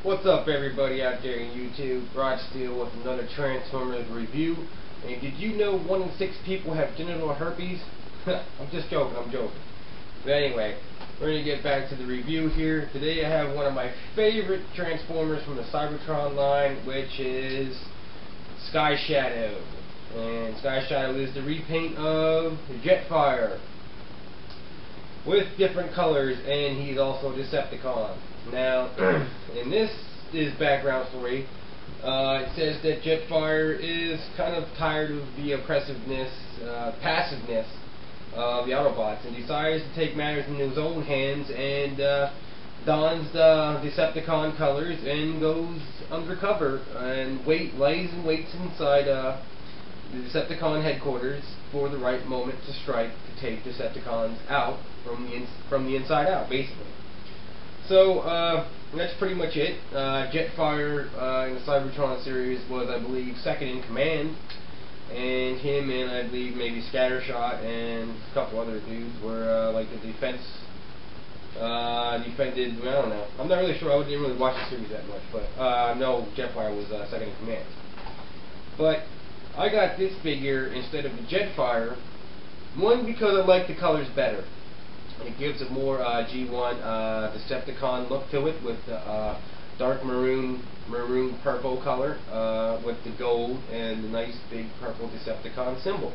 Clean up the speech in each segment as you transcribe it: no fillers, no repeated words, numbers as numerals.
What's up, everybody out there in YouTube? Rod Steele with another Transformers review. And did you know 1 in 6 people have genital herpes? I'm just joking, I'm joking. But anyway, we're going to get back to the review here. Today I have one of my favorite Transformers from the Cybertron line, which is Sky Shadow. And Sky Shadow is the repaint of Jetfire with different colors, and he's also a Decepticon. Now, in this background story, it says that Jetfire is kind of tired of the oppressiveness, passiveness of the Autobots, and decides to take matters into his own hands and dons the Decepticon colors and goes undercover and lays in waits inside the Decepticon headquarters for the right moment to strike to take Decepticons out from the inside out, basically. So that's pretty much it. Jetfire in the Cybertron series was, I believe, second in command, and him and I believe maybe Scattershot and a couple other dudes were like the defended. I don't know. I'm not really sure. I didn't really watch the series that much, but no, Jetfire was second in command. But I got this figure instead of the Jetfire. One, because I like the colors better. It gives a more G1 Decepticon look to it, with the dark maroon purple color with the gold and the nice big purple Decepticon symbol,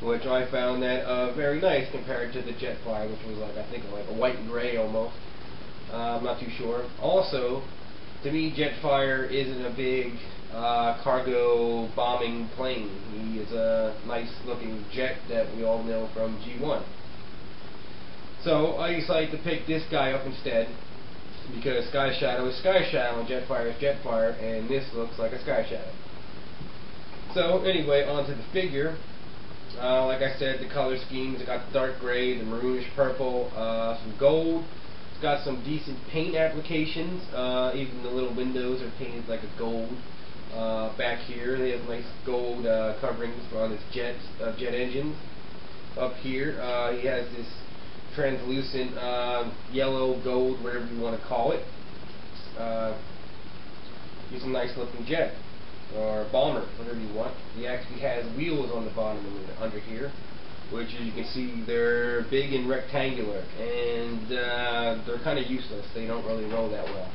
which I found that very nice compared to the Jetfire, which was like, I think, like a white and gray almost. I'm not too sure. Also, to me, Jetfire isn't a big cargo bombing plane. He is a nice looking jet that we all know from G1. So I decided to pick this guy up instead, because Sky Shadow is Sky Shadow and Jetfire is Jetfire, and this looks like a Sky Shadow. So anyway, onto the figure. Like I said, the color schemes, it got the dark gray, the maroonish purple, some gold. It's got some decent paint applications. Even the little windows are painted like a gold. Back here, they have nice gold coverings on his jet engines. Up here, he has this translucent yellow, gold, whatever you want to call it. He's a nice looking jet, or bomber, whatever you want. He actually has wheels on the bottom and under here, which, as you can see, they're big and rectangular, and they're kind of useless. They don't really roll that well.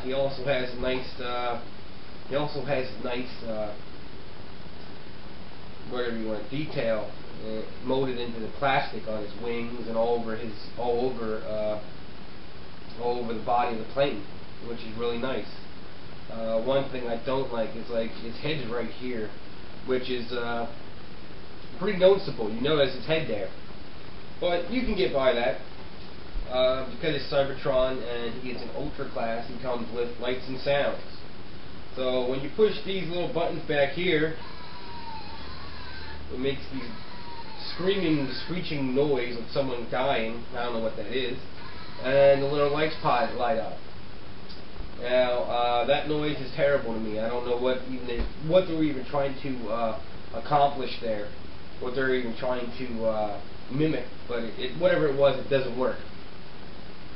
He also has nice whatever you want, detail molded into the plastic on his wings and all over the body of the plane, which is really nice. One thing I don't like is like his head's right here, which is pretty noticeable. You notice his head there, but you can get by that. Because it's Cybertron and he gets an Ultra class, he comes with lights and sounds. So when you push these little buttons back here, it makes these screaming, screeching noise of someone dying. I don't know what that is. And the little lights light up. Now that noise is terrible to me. I don't know what they were even trying to accomplish there, what they're even trying to mimic. But whatever it was, it doesn't work.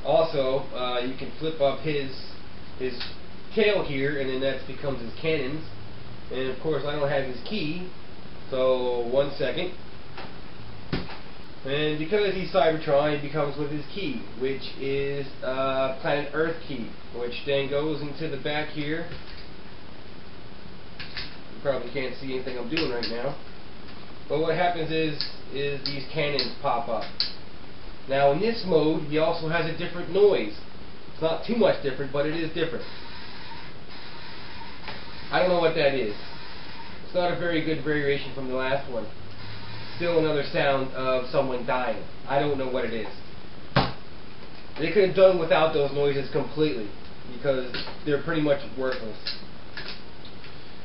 Also, you can flip up his tail here, and then that becomes his cannons. And of course, I don't have his key, so 1 second. And because he's Cybertron, he becomes with his key, which is Planet Earth key, which then goes into the back here. You probably can't see anything I'm doing right now. But what happens is these cannons pop up. Now in this mode, he also has a different noise. It's not too much different, but it is different. I don't know what that is. It's not a very good variation from the last one. Still another sound of someone dying. I don't know what it is. They could have done without those noises completely, because they're pretty much worthless.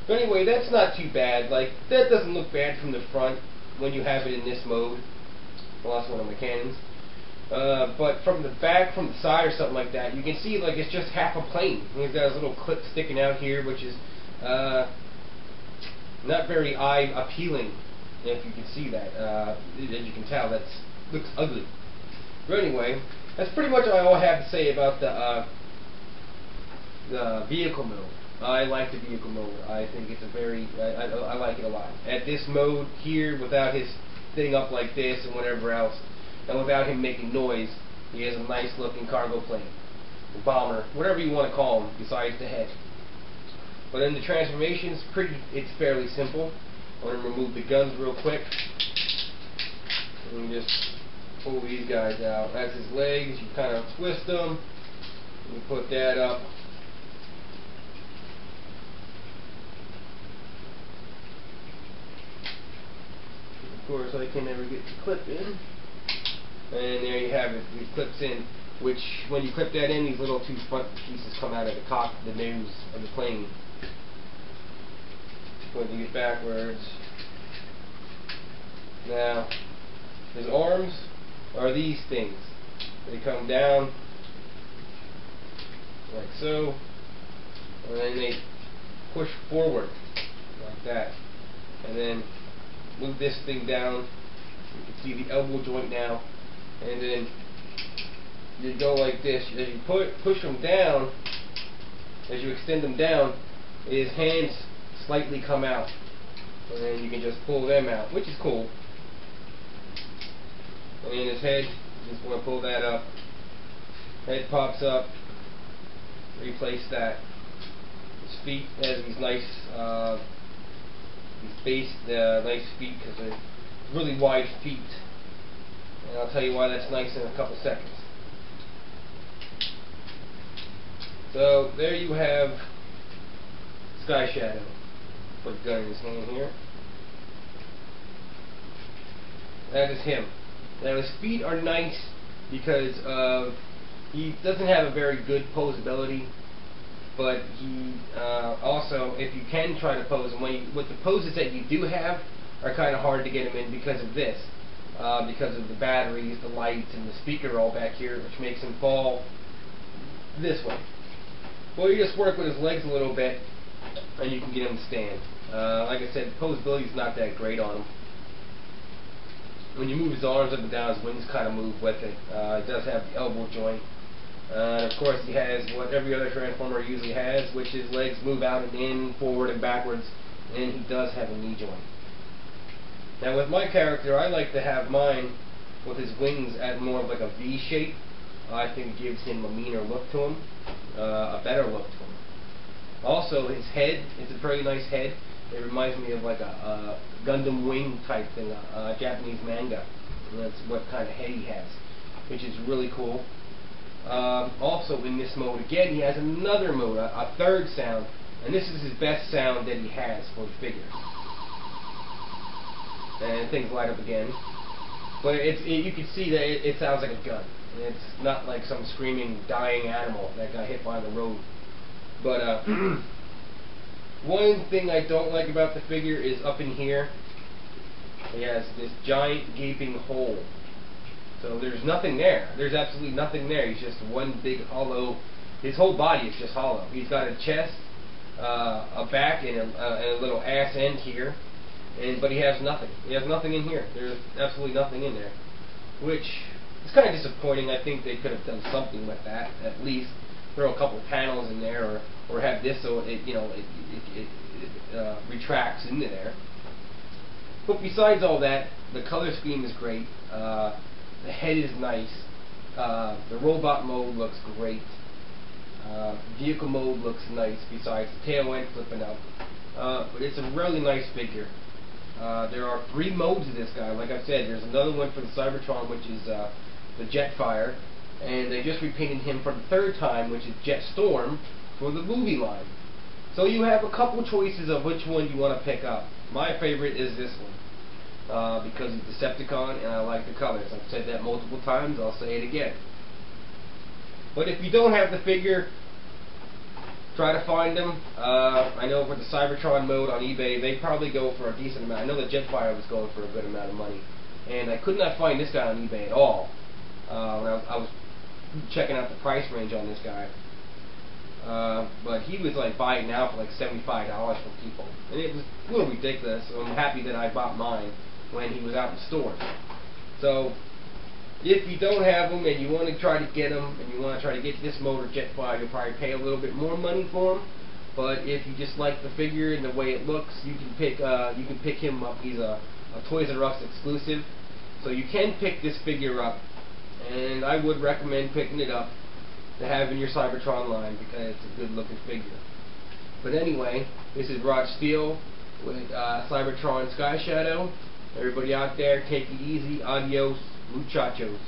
But anyway, that's not too bad. Like, that doesn't look bad from the front when you have it in this mode. Well, that's one of my cannons. But from the back, from the side or something like that, you can see like it's just half a plane. And he's got his little clip sticking out here, which is not very eye appealing, if you can see that. As you can tell, that looks ugly. But anyway, that's pretty much all I have to say about the vehicle mode. I like the vehicle mode. I think it's a very, I like it a lot. At this mode here, without his thing up like this and whatever else, and without him making noise, he has a nice looking cargo plane, bomber, whatever you want to call him, besides the head. But in the transformations, it's fairly simple. I'm going to remove the guns real quick. And just pull these guys out. That's his legs. You kind of twist them. You put that up. Of course, I can never get the clip in. And there you have it. It clips in. Which, when you clip that in, these little two front pieces come out of the nose of the plane. Put these backwards. Now, his arms are these things. They come down like so, and then they push forward like that, and then move this thing down. You can see the elbow joint now, and then you go like this. As you push them down, as you extend them down, his hands slightly come out, and then you can just pull them out, which is cool. And in his head, you just want to pull that up. Head pops up. Replace that. His feet has these nice, nice feet because they're really wide feet. And I'll tell you why that's nice in a couple seconds. So there you have Sky Shadow. Put a gun in his hand here. That is him. Now his feet are nice because he doesn't have a very good posability, but he also, if you can try to pose him, with the poses that you do have are kind of hard to get him in because of this, because of the batteries, the lights, and the speaker all back here, which makes him fall this way. Well, you just work with his legs a little bit, and you can get him to stand. Like I said, posability is not that great on him. When you move his arms up and down, his wings kind of move with it. It does have the elbow joint. And of course he has what every other Transformer usually has, which is legs move out and in, forward and backwards, and he does have a knee joint. Now with my character, I like to have mine with his wings at more of like a V shape. I think it gives him a meaner look to him, a better look to him. Also his head, it's a very nice head. It reminds me of like a Gundam Wing type thing, a Japanese manga. And that's what kind of head he has, which is really cool. Also in this mode, again, he has another mode, a third sound, and this is his best sound that he has for the figure. And things light up again. But you can see that it sounds like a gun. And it's not like some screaming, dying animal that got hit by the road. But one thing I don't like about the figure is up in here, he has this giant gaping hole. So there's nothing there. There's absolutely nothing there. He's just one big hollow. His whole body is just hollow. He's got a chest, a back, and a little ass end here. But he has nothing. He has nothing in here. There's absolutely nothing in there. Which is kind of disappointing. I think they could have done something with that. At least throw a couple panels in there, or have this so it retracts into there. But besides all that, the color scheme is great. The head is nice. The robot mode looks great. Vehicle mode looks nice, besides the tail end flipping up. But it's a really nice figure. There are 3 modes of this guy. Like I said, there's another one for the Cybertron, which is the Jetfire. And they just repainted him for the 3rd time, which is Jetstorm, for the movie line. So you have a couple choices of which one you want to pick up. My favorite is this one, because he's Decepticon and I like the colors. I've said that multiple times, I'll say it again. But if you don't have the figure, try to find them. I know for the Cybertron mode on eBay, they probably go for a decent amount. I know the Jetfire was going for a good amount of money. And I could not find this guy on eBay at all. When I was checking out the price range on this guy. But he was like buying now for like $75 from people. And it was a little ridiculous, so I'm happy that I bought mine when he was out in stores. So, If you don't have them and you want to try to get them, and you want to try to get this motor jet fly, you'll probably pay a little bit more money for them. But if you just like the figure and the way it looks, you can pick him up. He's a Toys R Us exclusive, so you can pick this figure up, and I would recommend picking it up to have in your Cybertron line because it's a good looking figure. But anyway, this is Rod Steele with Cybertron Sky Shadow. Everybody out there, take it easy. Adios, muchachos.